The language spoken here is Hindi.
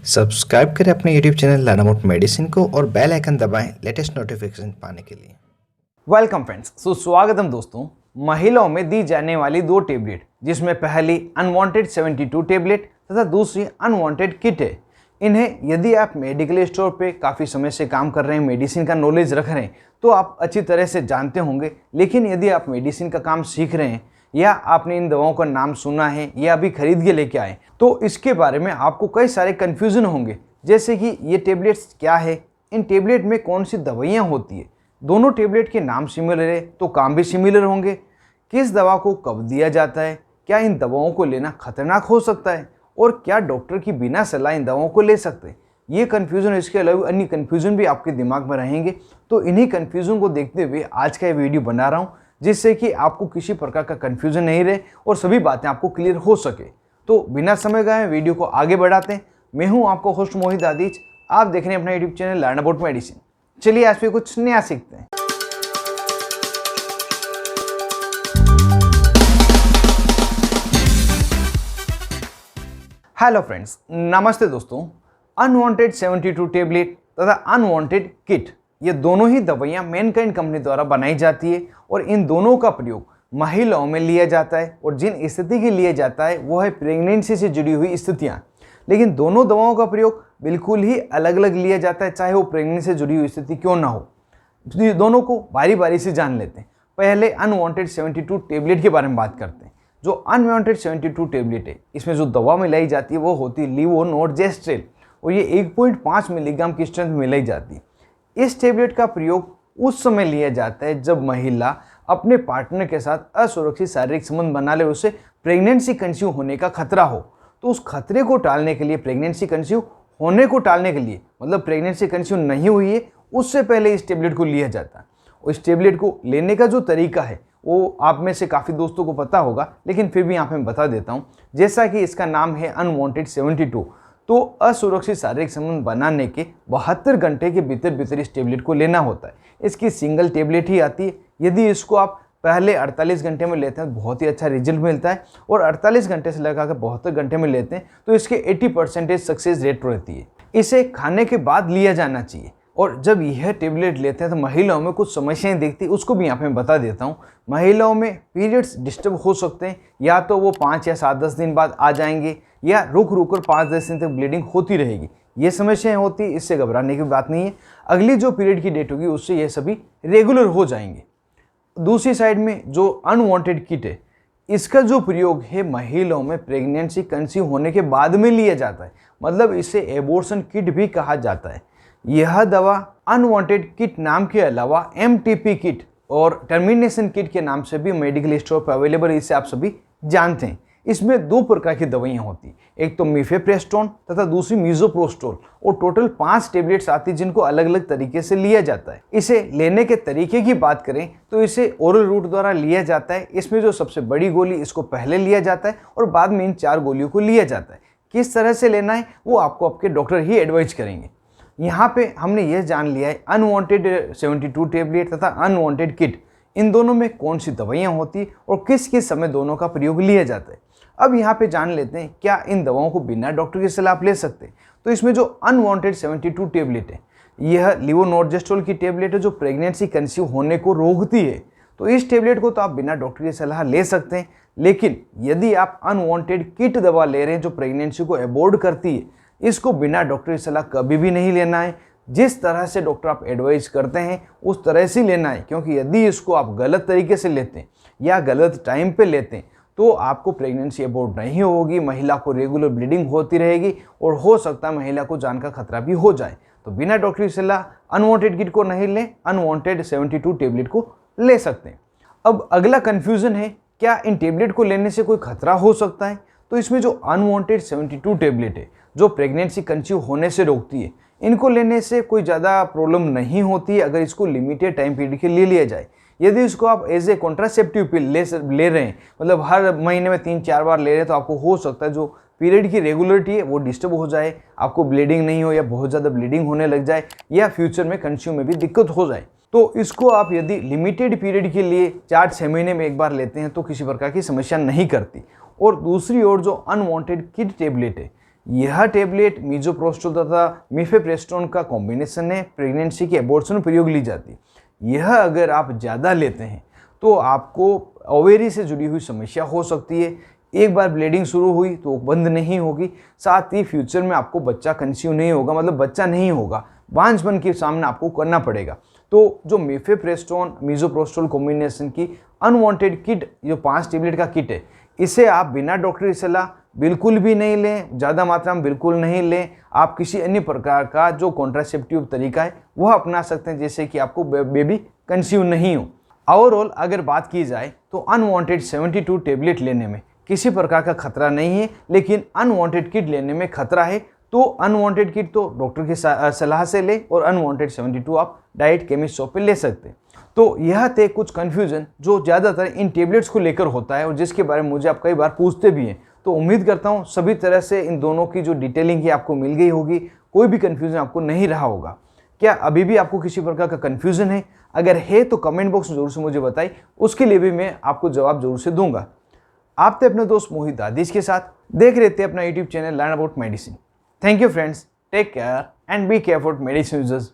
सब्सक्राइब करें अपने YouTube channel learn about medicine को और बेल आइकन दबाएं लेटेस्ट नोटिफिकेशन पाने के लिए। वेलकम फ्रेंड्स, स्वागतम दोस्तों। महिलाओं में दी जाने वाली दो टेबलेट, जिसमें पहली अनवांटेड 72 टेबलेट तथा दूसरी अनवांटेड किट है। इन्हें यदि आप मेडिकल स्टोर पे काफ़ी समय से काम कर रहे हैं, मेडिसिन का नॉलेज रख रहे हैं, तो आप अच्छी तरह से जानते होंगे। लेकिन यदि आप मेडिसिन का काम सीख रहे हैं या आपने इन दवाओं का नाम सुना है या अभी खरीद के लेके आए, तो इसके बारे में आपको कई सारे कन्फ्यूज़न होंगे। जैसे कि ये टेबलेट्स क्या है, इन टेबलेट में कौन सी दवाइयाँ होती है, दोनों टेबलेट के नाम सिमिलर है तो काम भी सिमिलर होंगे, किस दवा को कब दिया जाता है, क्या इन दवाओं को लेना खतरनाक हो सकता है और क्या डॉक्टर की बिना सलाह इन दवाओं को ले सकते हैं। ये कन्फ्यूज़न, इसके अलावा अन्य कन्फ्यूज़न भी आपके दिमाग में रहेंगे। तो इन्हीं कन्फ्यूज़न को देखते हुए आज का ये वीडियो बना रहा हूँ, जिससे कि आपको किसी प्रकार का कन्फ्यूज़न नहीं रहे और सभी बातें आपको क्लियर हो सके। तो बिना समय गए वीडियो को आगे बढ़ाते हैं। मैं हूँ आपका होस्ट मोहित आदिज, आप देख रहे हैं अपना YouTube channel learn about medicine. चलिए आज भी कुछ नया सीखते हैं। हेलो फ्रेंड्स, नमस्ते दोस्तों। अनवांटेड 72 टेबलेट तथा अनवांटेड किट, ये दोनों ही दवाइयाँ मैनकाइंड कंपनी द्वारा बनाई जाती है और इन दोनों का प्रयोग महिलाओं में लिया जाता है। और जिन स्थिति के लिए जाता है वो है प्रेगनेंसी से जुड़ी हुई स्थितियाँ। लेकिन दोनों दवाओं का प्रयोग बिल्कुल ही अलग अलग लिया जाता है, चाहे वो प्रेगनेंसी से जुड़ी हुई स्थिति क्यों ना हो। दोनों को बारी बारी से जान लेते हैं। पहले अनवांटेड 72 टेबलेट के बारे में बात करते हैं। जो अनवांटेड 72 टेबलेट है, इसमें जो दवा मिलाई जाती है वो होती है लीवोनोर्जेस्ट्रेल और ये 1.5 मिलीग्राम की स्ट्रेंथ में मिलाई जाती है। इस टेबलेट का प्रयोग उस समय लिया जाता है जब महिला अपने पार्टनर के साथ असुरक्षित शारीरिक संबंध बना ले, उससे प्रेगनेंसी कंसीव होने का खतरा हो। तो उस खतरे को टालने के लिए, प्रेगनेंसी कंसीव होने को टालने के लिए, मतलब प्रेगनेंसी कंसीव नहीं हुई है उससे पहले इस टेबलेट को लिया जाता है। और इस टेबलेट को लेने का जो तरीका है वो आप में से काफ़ी दोस्तों को पता होगा, लेकिन फिर भी यहाँ पे मैं बता देता हूँ। जैसा कि इसका नाम है अनवांटेड 72, तो असुरक्षित शारीरिक संबंध बनाने के 72 घंटे के भीतर इस टेबलेट को लेना होता है। इसकी सिंगल टेबलेट ही आती है। यदि इसको आप पहले 48 घंटे में लेते हैं तो बहुत ही अच्छा रिजल्ट मिलता है, और 48 घंटे से लगाकर 72 घंटे में लेते हैं तो इसके 80% सक्सेस रेट रहती है। इसे खाने के बाद लिया जाना चाहिए। और जब यह टेबलेट लेते हैं तो महिलाओं में कुछ समस्याएं दिखती, उसको भी यहाँ पे मैं बता देता हूँ। महिलाओं में पीरियड्स डिस्टर्ब हो सकते हैं, या तो वो 5 या 7-10 दिन बाद आ जाएंगे, या रुक कर 5-10 दिन तक ब्लीडिंग होती रहेगी। ये समस्याएं होती, इससे घबराने की बात नहीं है। अगली जो पीरियड की डेट होगी उससे ये सभी रेगुलर हो जाएंगे। दूसरी साइड में जो अनवांटेड किट है, इसका जो प्रयोग है महिलाओं में प्रेगनेंसी कंसीव होने के बाद में लिया जाता है, मतलब इसे एबॉर्शन किट भी कहा जाता है। यह दवा अनवांटेड किट नाम के अलावा MTP किट और टर्मिनेशन किट के नाम से भी मेडिकल स्टोर पर अवेलेबल है, इसे आप सभी जानते हैं। इसमें 2 प्रकार की दवाइयाँ होती, एक तो मिफेप्रेस्टोन तथा दूसरी मिज़ोप्रोस्टोल, और टोटल 5 टेबलेट्स आती हैं जिनको अलग अलग तरीके से लिया जाता है। इसे लेने के तरीके की बात करें तो इसे ओरल रूट द्वारा लिया जाता है। इसमें जो सबसे बड़ी गोली, इसको पहले लिया जाता है और बाद में इन 4 गोलियों को लिया जाता है। किस तरह से लेना है वो आपको आपके डॉक्टर ही एडवाइज करेंगे। यहाँ पे हमने यह जान लिया है अनवांटेड 72 टेबलेट तथा अनवांटेड किट, इन दोनों में कौन सी दवाइयाँ होती है और किस किस समय दोनों का प्रयोग लिया जाता है। अब यहाँ पे जान लेते हैं क्या इन दवाओं को बिना डॉक्टर की सलाह आप ले सकते हैं। तो इसमें जो अनवांटेड 72 टेबलेट है, यह लीवोनोर्जेस्ट्रोल की टेबलेट है जो प्रेगनेंसी कंसीव होने को रोकती है। तो इस टेबलेट को तो आप बिना डॉक्टर की सलाह ले सकते हैं। लेकिन यदि आप अनवांटेड किट दवा ले रहे हैं जो प्रेगनेंसी को अबॉर्ट करती है, इसको बिना डॉक्टर की सलाह कभी भी नहीं लेना है। जिस तरह से डॉक्टर आप एडवाइस करते हैं उस तरह से लेना है, क्योंकि यदि इसको आप गलत तरीके से लेते हैं या गलत टाइम पे लेते हैं तो आपको प्रेगनेंसी अबॉर्ट नहीं होगी, महिला को रेगुलर ब्लीडिंग होती रहेगी और हो सकता है महिला को जान का खतरा भी हो जाए। तो बिना डॉक्टर की सलाह अनवांटेड किट को नहीं लें, अनवांटेड 72 टेबलेट को ले सकते हैं। अब अगला कन्फ्यूज़न है, क्या इन टेबलेट को लेने से कोई खतरा हो सकता है। तो इसमें जो अनवांटेड 72 टेबलेट है जो प्रेगनेंसी कंसीव होने से रोकती है, इनको लेने से कोई ज़्यादा प्रॉब्लम नहीं होती अगर इसको लिमिटेड टाइम पीरियड के लिए लिया जाए। यदि इसको आप एज ए कॉन्ट्रासेप्टिव पिल ले रहे हैं, मतलब हर महीने में 3-4 बार ले रहे हैं, तो आपको हो सकता है जो पीरियड की रेगुलरिटी है वो डिस्टर्ब हो जाए, आपको ब्लीडिंग नहीं हो या बहुत ज़्यादा ब्लीडिंग होने लग जाए, या फ्यूचर में कंसीव में भी दिक्कत हो जाए। तो इसको आप यदि लिमिटेड पीरियड के लिए 4-6 महीने में एक बार लेते हैं तो किसी प्रकार की समस्या नहीं करती। और दूसरी ओर जो अनवांटेड किट टेबलेट है, यह टेबलेट मीजोप्रोस्टोल तथा मिफेप्रेस्टोन का कॉम्बिनेशन है, प्रेगनेंसी के एबॉर्शन में प्रयोग ली जाती है। यह अगर आप ज़्यादा लेते हैं तो आपको ओवेरी से जुड़ी हुई समस्या हो सकती है। एक बार ब्लीडिंग शुरू हुई तो बंद नहीं होगी, साथ ही फ्यूचर में आपको बच्चा कंसीव नहीं होगा, मतलब बच्चा नहीं होगा, बांझपन के सामना आपको करना पड़ेगा। तो जो मिफेप्रेस्टोन मीजोप्रोस्टोल कॉम्बिनेशन की अनवांटेड किट, जो 5 टेबलेट का किट है, इसे आप बिना डॉक्टर की सलाह बिल्कुल भी नहीं लें, ज़्यादा मात्रा में बिल्कुल नहीं लें। आप किसी अन्य प्रकार का जो कॉन्ट्रासेप्टिव तरीका है वह अपना सकते हैं, जैसे कि आपको बेबी कंसीव नहीं हो। ओवरऑल अगर बात की जाए तो अनवांटेड 72 टेबलेट लेने में किसी प्रकार का खतरा नहीं है, लेकिन अनवांटेड किट लेने में खतरा है। तो अनवांटेड किट तो डॉक्टर की सलाह से ले और अनवांटेड 72 आप डाइट केमिस्ट शॉप पे ले सकते हैं। तो यह थे कुछ कन्फ्यूजन जो ज़्यादातर इन टेबलेट्स को लेकर होता है और जिसके बारे में मुझे आप कई बार पूछते भी हैं। तो उम्मीद करता हूँ सभी तरह से इन दोनों की जो डिटेलिंग है आपको मिल गई होगी, कोई भी कन्फ्यूजन आपको नहीं रहा होगा। क्या अभी भी आपको किसी प्रकार का कन्फ्यूजन है? अगर है तो कमेंट बॉक्स में जरूर से मुझे बताइए, उसके लिए भी मैं आपको जवाब जरूर से दूंगा। आप थे अपने दोस्त मोहित दादिश के साथ, देख रहे थे अपना YouTube channel learn about medicine. Thank you friends, take care and be careful medicine users.